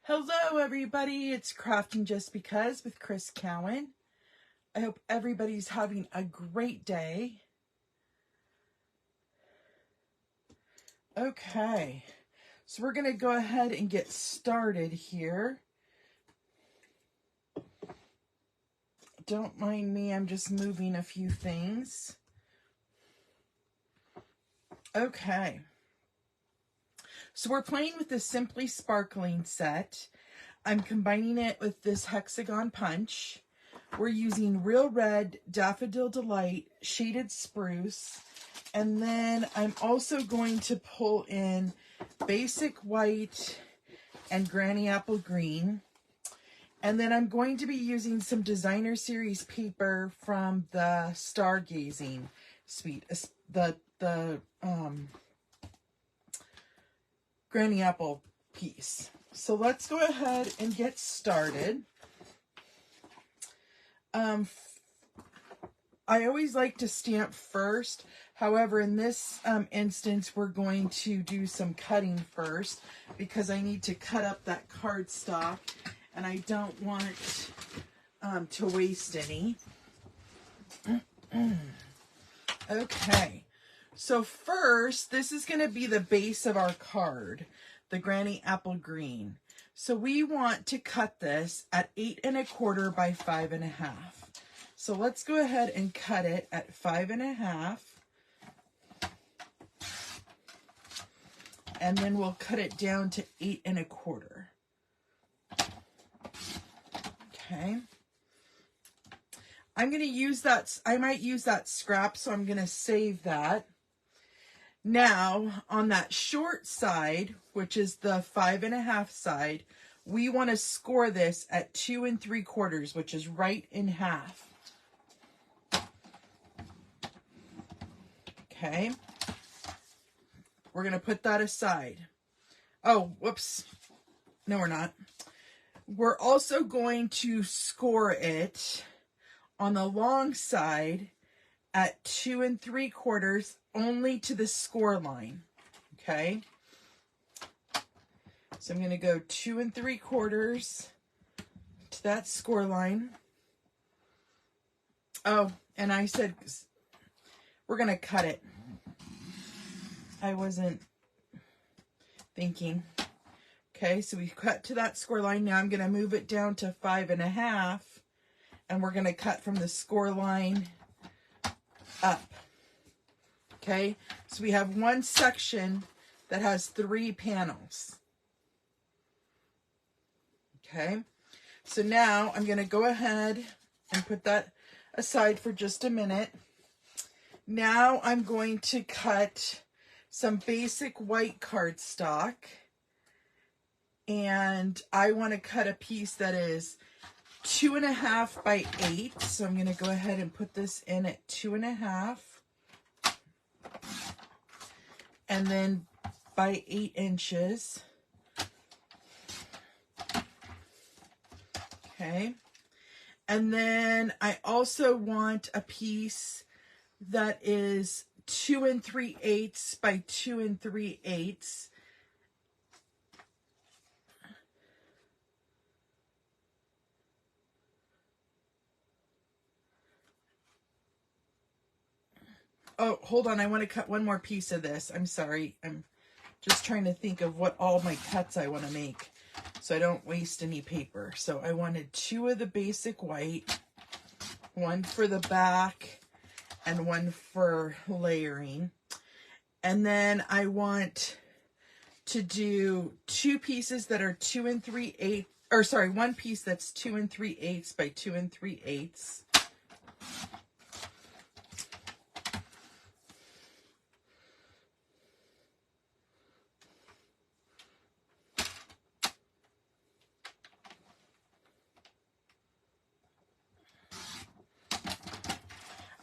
Hello everybody, it's Crafting Just Because with Chris Cowan. I hope everybody's having a great day. Okay, so we're going to go ahead and get started here. Don't mind me, I'm just moving a few things. Okay, so we're playing with the Simply Sparkling set. I'm combining it with this hexagon punch. We're using Real Red, Daffodil Delight, Shaded Spruce, and then I'm also going to pull in Basic White and Granny Apple Green. And then I'm going to be using some Designer Series paper from the Stargazing Suite, the Granny Apple piece. So let's go ahead and get started. I always like to stamp first. However, in this instance, we're going to do some cutting first because I need to cut up that cardstock and I don't want to waste any. Okay, so first, this is going to be the base of our card, the Granny Apple Green. So we want to cut this at 8 1/4 by 5 1/2. So let's go ahead and cut it at 5 1/2. And then we'll cut it down to 8 1/4. Okay. I'm going to use that, I might use that scrap, so I'm going to save that. Now, on that short side, which is the 5 1/2 side, we want to score this at 2 3/4, which is right in half. Okay. We're going to put that aside. Oh, whoops. No, we're not. We're also going to score it on the long side at 2 3/4, only to the score line. Okay. So I'm going to go 2 3/4 to that score line. Oh, and I said we're going to cut it. I wasn't thinking. Okay, so we cut to that score line. Now I'm going to move it down to 5 1/2, and we're going to cut from the score line up. Okay, so we have one section that has 3 panels. Okay, so now I'm going to go ahead and put that aside for just a minute. Now I'm going to cut some basic white cardstock, and I want to cut a piece that is 2 1/2 by 8. So I'm going to go ahead and put this in at 2 1/2, and then by 8 inches. Okay, and then I also want a piece that is 2 3/8 by 2 3/8. Oh, hold on. I want to cut one more piece of this. I'm sorry. I'm just trying to think of what all my cuts I want to make so I don't waste any paper. So I wanted 2 of the basic white, 1 for the back, and 1 for layering. And then I want to do 2 pieces that are 2 3/8, or sorry, 1 piece that's 2 3/8 by 2 3/8.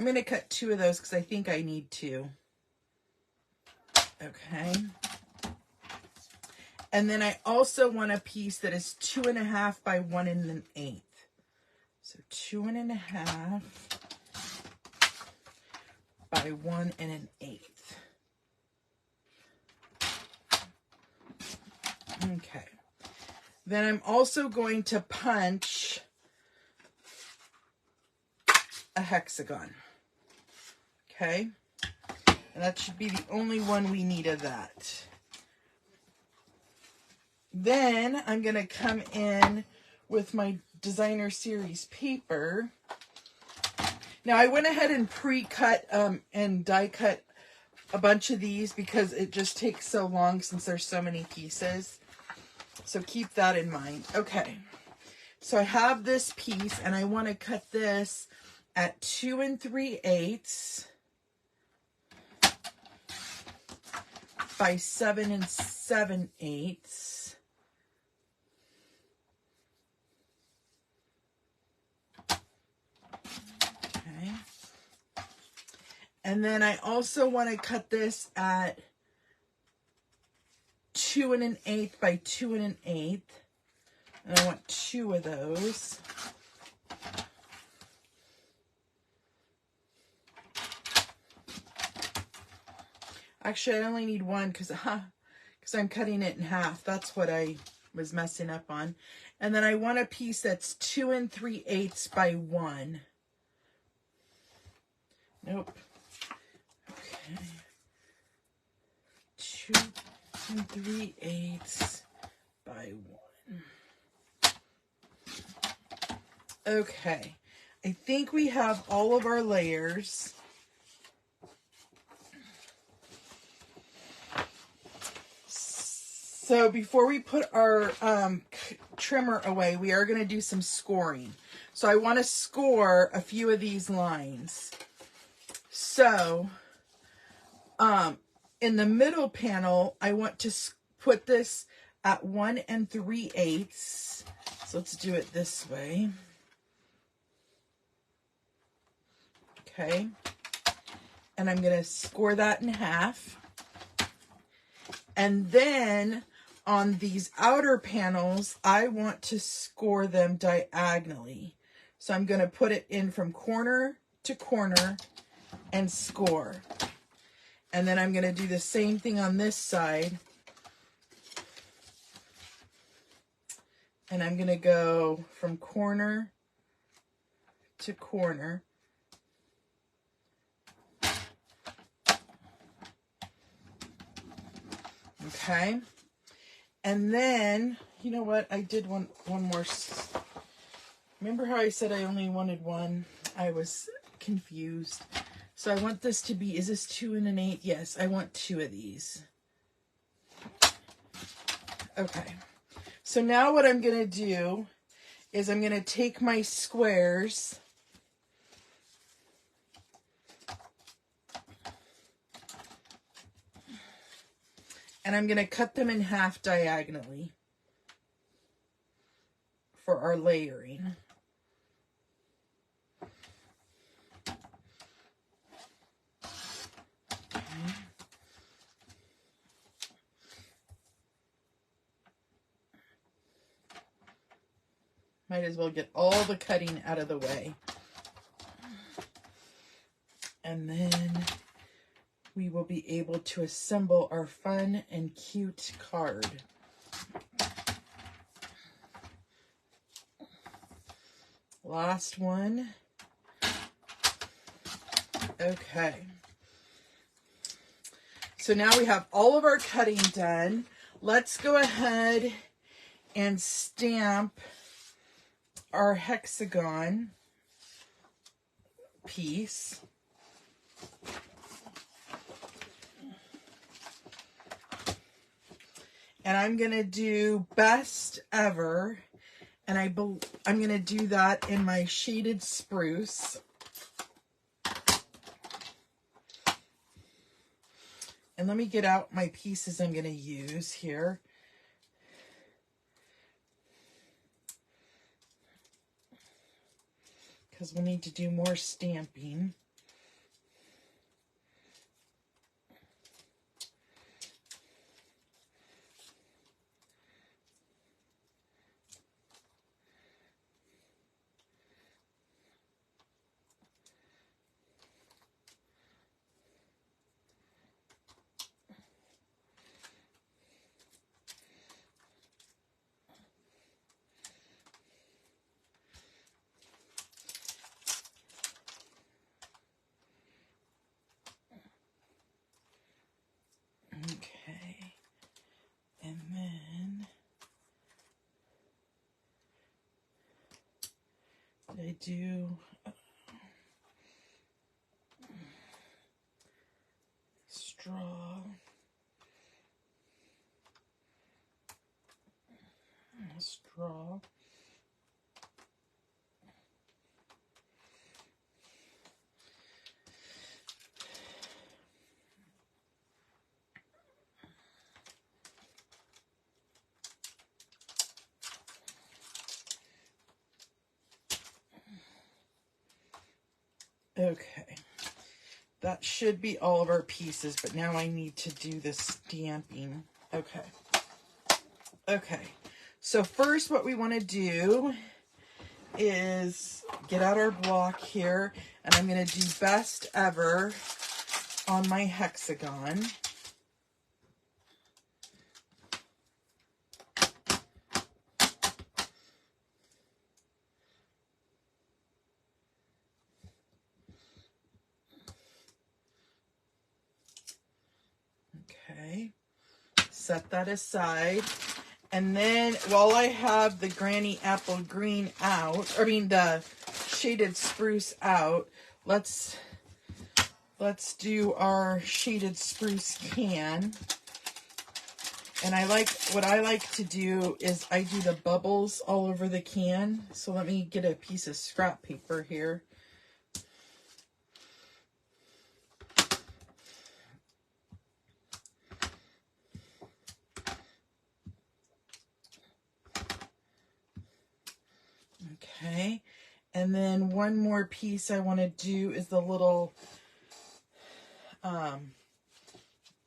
I'm going to cut 2 of those because I think I need 2. Okay. And then I also want a piece that is 2 1/2 by 1 1/8. So 2 1/2 by 1 1/8. Okay. Then I'm also going to punch a hexagon. Okay? And that should be the only one we need of that. Then I'm going to come in with my Designer Series paper. Now I went ahead and pre-cut and die cut a bunch of these because it just takes so long since there's so many pieces. So keep that in mind. Okay, so I have this piece and I want to cut this at 2 3/8 by 7 7/8. Okay. And then I also want to cut this at 2 1/8 by 2 1/8. And I want 2 of those. Actually, I only need one because I'm cutting it in half. That's what I was messing up on. And then I want a piece that's 2 3/8 by 1. Nope. Okay. 2 3/8 by 1. Okay. I think we have all of our layers. So before we put our trimmer away, we are going to do some scoring. So I want to score a few of these lines. So in the middle panel, I want to put this at 1 3/8. So let's do it this way. Okay. And I'm going to score that in half. And then on these outer panels, I want to score them diagonally. So I'm going to put it in from corner to corner and score. And then I'm going to do the same thing on this side. And I'm going to go from corner to corner. Okay. And then, you know what? I did one more. Remember how I said I only wanted one? I was confused. So I want this to be, is this 2 1/8? Yes, I want 2 of these. Okay. So now what I'm going to do is I'm going to take my squares and I'm going to cut them in half diagonally for our layering. Might as well get all the cutting out of the way. And then we will be able to assemble our fun and cute card. Last one. Okay. So now we have all of our cutting done. Let's go ahead and stamp our hexagon piece. And I'm going to do best ever. And I'm going to do that in my shaded spruce. And let me get out my pieces I'm going to use here. Because we'll need to do more stamping. I do straw, straw. Okay, that should be all of our pieces, but now I need to do the stamping. Okay. Okay, so first what we want to do is get out our block here, and I'm going to do Best Ever on my hexagon. Okay, set that aside. And then while I have the Granny Apple Green out, the Shaded Spruce out, let's do our Shaded Spruce can. And what I like to do is I do the bubbles all over the can. So let me get a piece of scrap paper here. Okay, and then one more piece I want to do is the little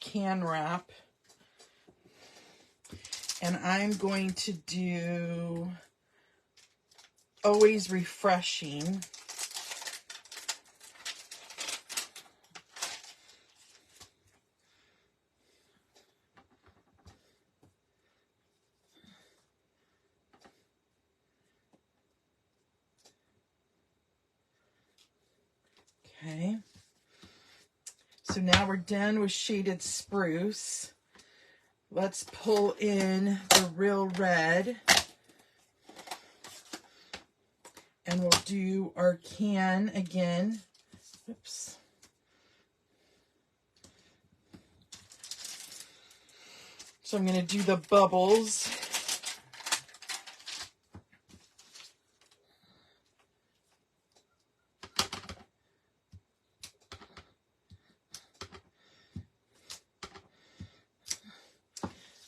can wrap. And I'm going to do Always Refreshing. Okay, so now we're done with Shaded Spruce. Let's pull in the Real Red, and we'll do our can again. Oops. So I'm going to do the bubbles.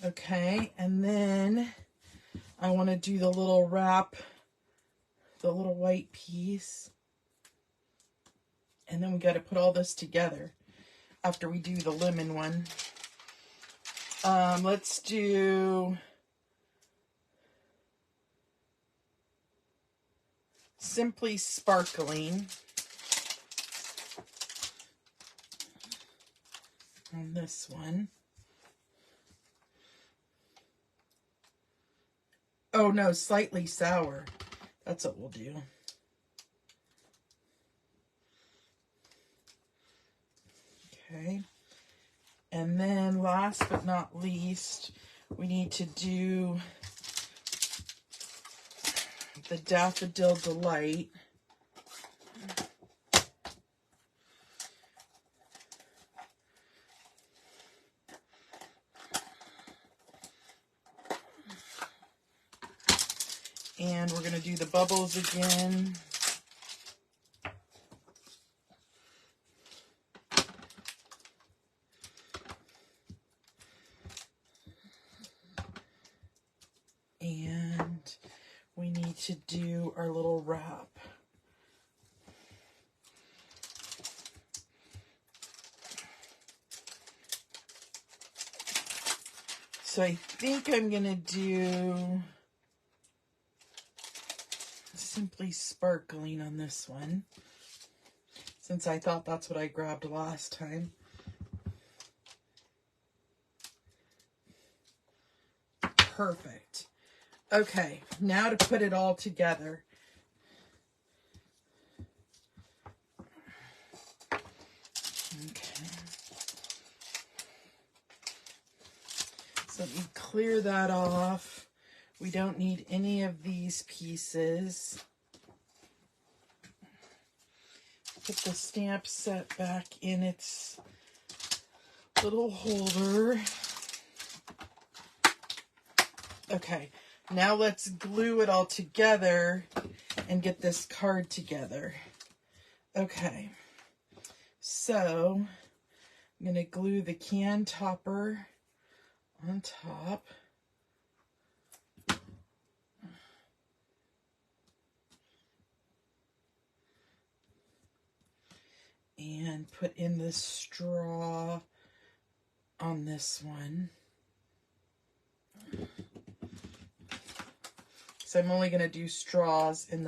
Okay, and then I want to do the little wrap, the little white piece. And then we got to put all this together after we do the lemon one. Let's do Simply Sparkling on this one. Oh no, Slightly Sour. That's what we'll do. Okay. And then last but not least, we need to do the Daffodil Delight. And we're going to do the bubbles again. And we need to do our little wrap. So I think I'm going to do Simply Sparkling on this one, since I thought that's what I grabbed last time. Perfect. Okay, now to put it all together. Okay. So let me clear that off. We don't need any of these pieces. Put the stamp set back in its little holder. Okay, now let's glue it all together and get this card together. Okay, so I'm going to glue the can topper on top. And put in the straw on this one. So I'm only going to do straws in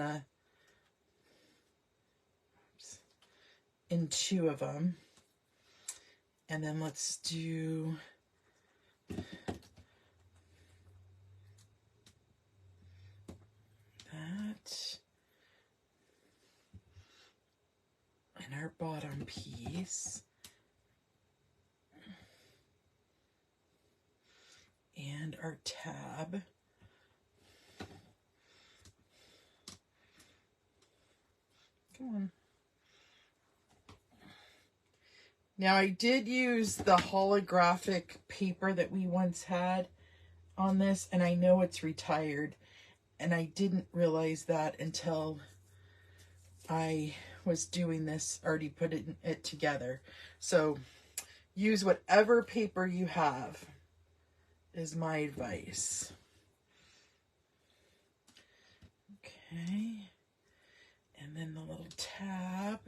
2 of them. And then let's do that. And our bottom piece. And our tab. Come on. Now I did use the holographic paper that we once had on this, and I know it's retired, and I didn't realize that until I was doing this, already putting it together. So use whatever paper you have is my advice. Okay, and then the little tab.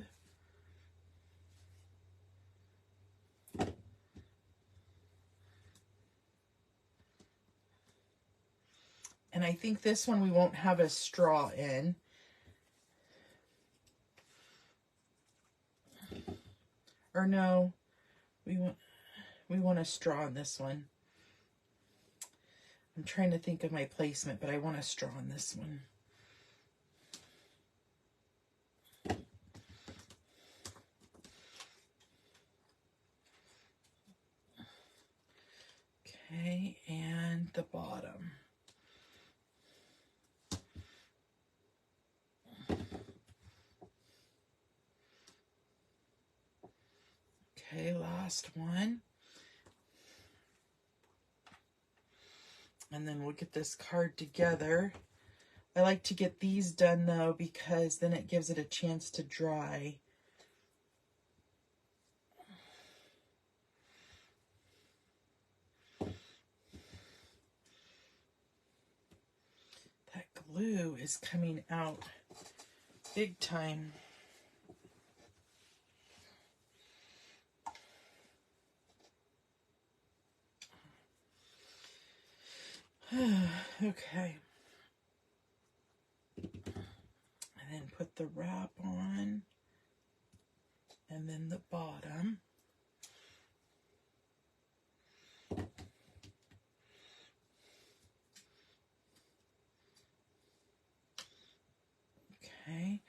And I think this one we won't have a straw in. Or no, we want a straw in this one. I'm trying to think of my placement, but I want a straw in this one. Okay, and the bottom. Okay, last one. And then we'll get this card together. I like to get these done though, because then it gives it a chance to dry. That glue is coming out big time. Okay. And then put the wrap on. And then the bottom. Okay.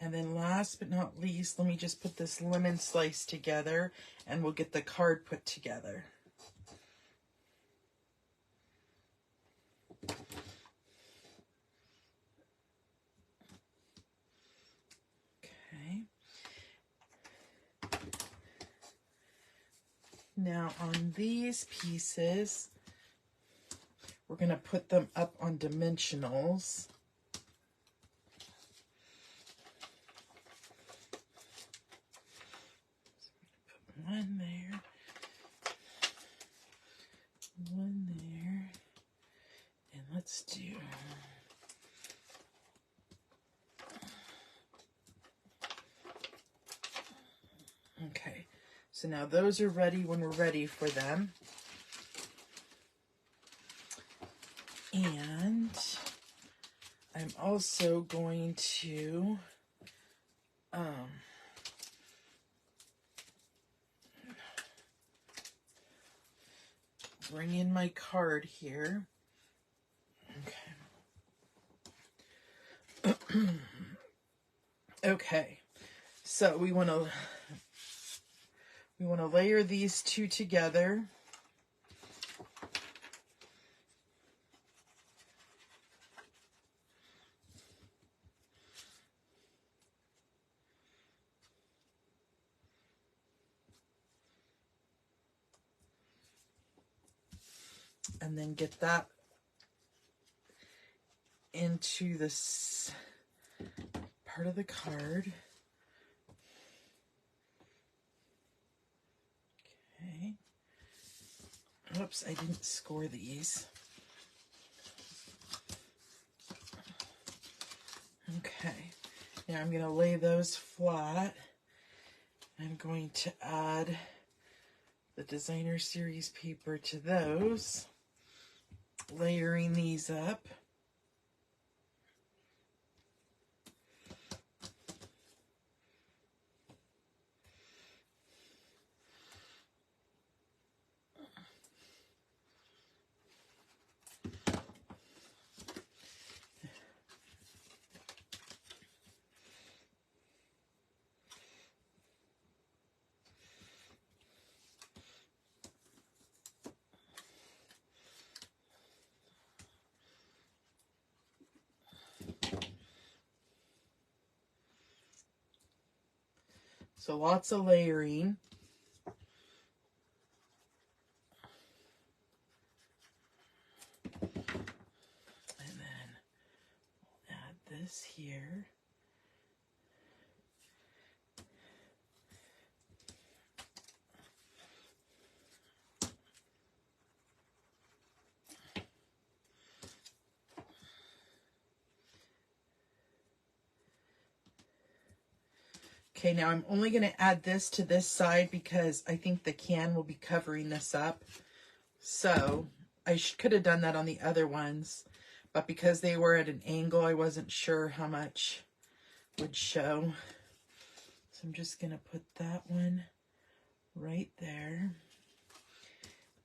And then last but not least, let me just put this lemon slice together and we'll get the card put together. Okay. Now on these pieces, we're going to put them up on dimensionals. Put one there, one there, and let's do... Okay, so now those are ready when we're ready for them. And I'm also going to bring in my card here. Okay. Okay, so we want to layer these 2 together. and then get that into this part of the card. Okay. Oops, I didn't score these. Okay, now I'm going to lay those flat. I'm going to add the Designer Series paper to those, layering these up. So lots of layering. And then we'll add this here. Okay, now I'm only going to add this to this side because I think the can will be covering this up. So I could have done that on the other ones, but because they were at an angle, I wasn't sure how much would show. So I'm just going to put that one right there.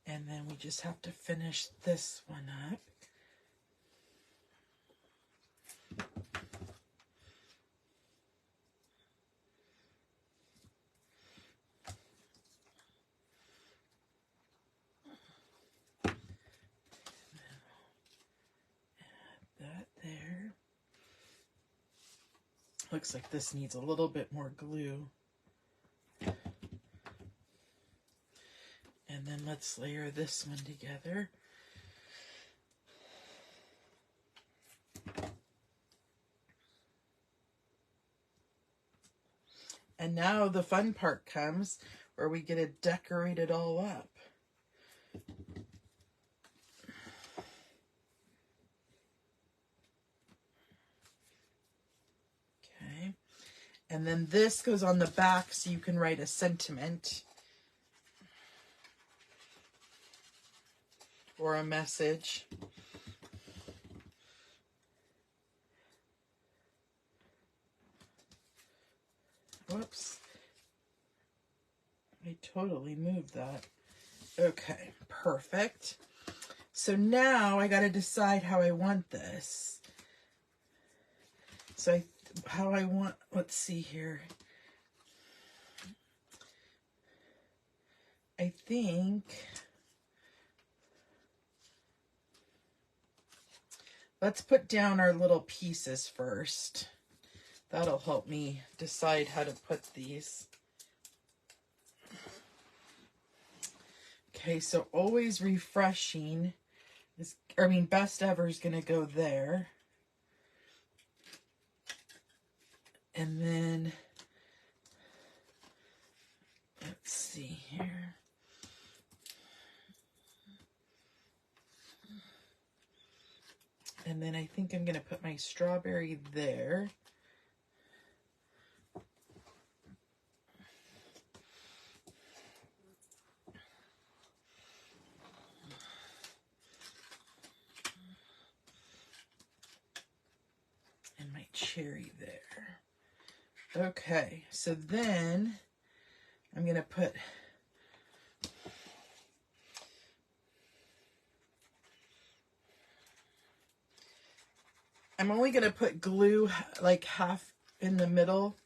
And then we just have to finish this one up. That there. Looks like this needs a little bit more glue. And then let's layer this one together. And now the fun part comes where we get to decorate it all up. Okay. And then this goes on the back so you can write a sentiment or a message. Whoops. I totally moved that. Okay, perfect. So now I got to decide how I want this. So let's see here. I think let's put down our little pieces first. That'll help me decide how to put these. Okay, so always refreshing is, best ever is going to go there. And then, let's see here. And then I think I'm going to put my strawberry there. And my cherry there. Okay, so then I'm going to put I'm only going to put glue like half in the middle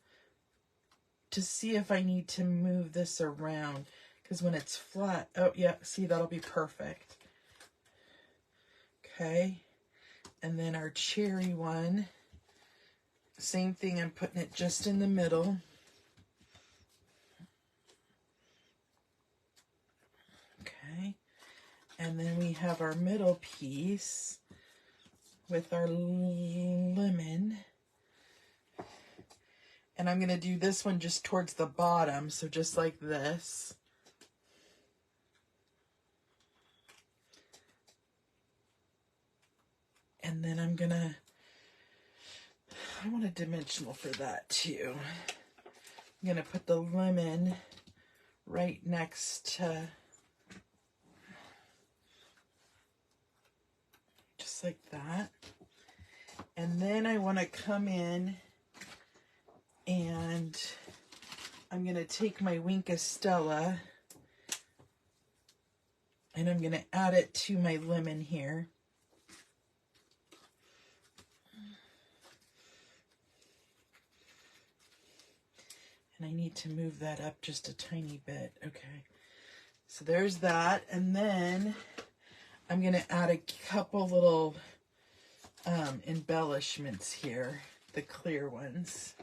to see if I need to move this around. Because when it's flat, oh yeah, see, that'll be perfect. Okay. And then our cherry one, same thing, I'm putting it just in the middle. Okay. And then we have our middle piece with our lemon. And I'm going to do this one just towards the bottom, so just like this. And then I want a dimensional for that too. I'm going to put the lemon right next to, just like that. And then I want to come in and I'm going to take my Wink of Stella and I'm going to add it to my lemon here. And I need to move that up just a tiny bit. Okay, so there's that. And then I'm going to add a couple little embellishments here, the clear ones.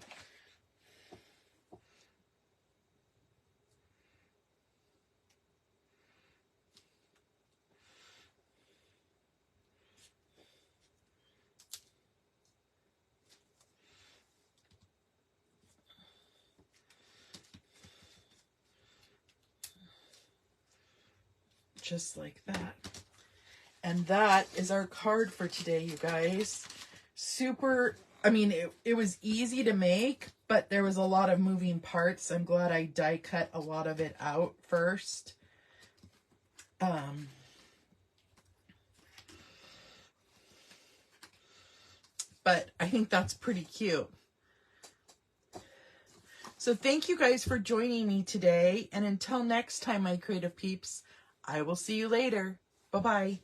Just like that. And that is our card for today, you guys. Super, I mean, it was easy to make, but there was a lot of moving parts. I'm glad I die cut a lot of it out first. But I think that's pretty cute. So thank you guys for joining me today. And until next time, my creative peeps, I will see you later. Bye-bye.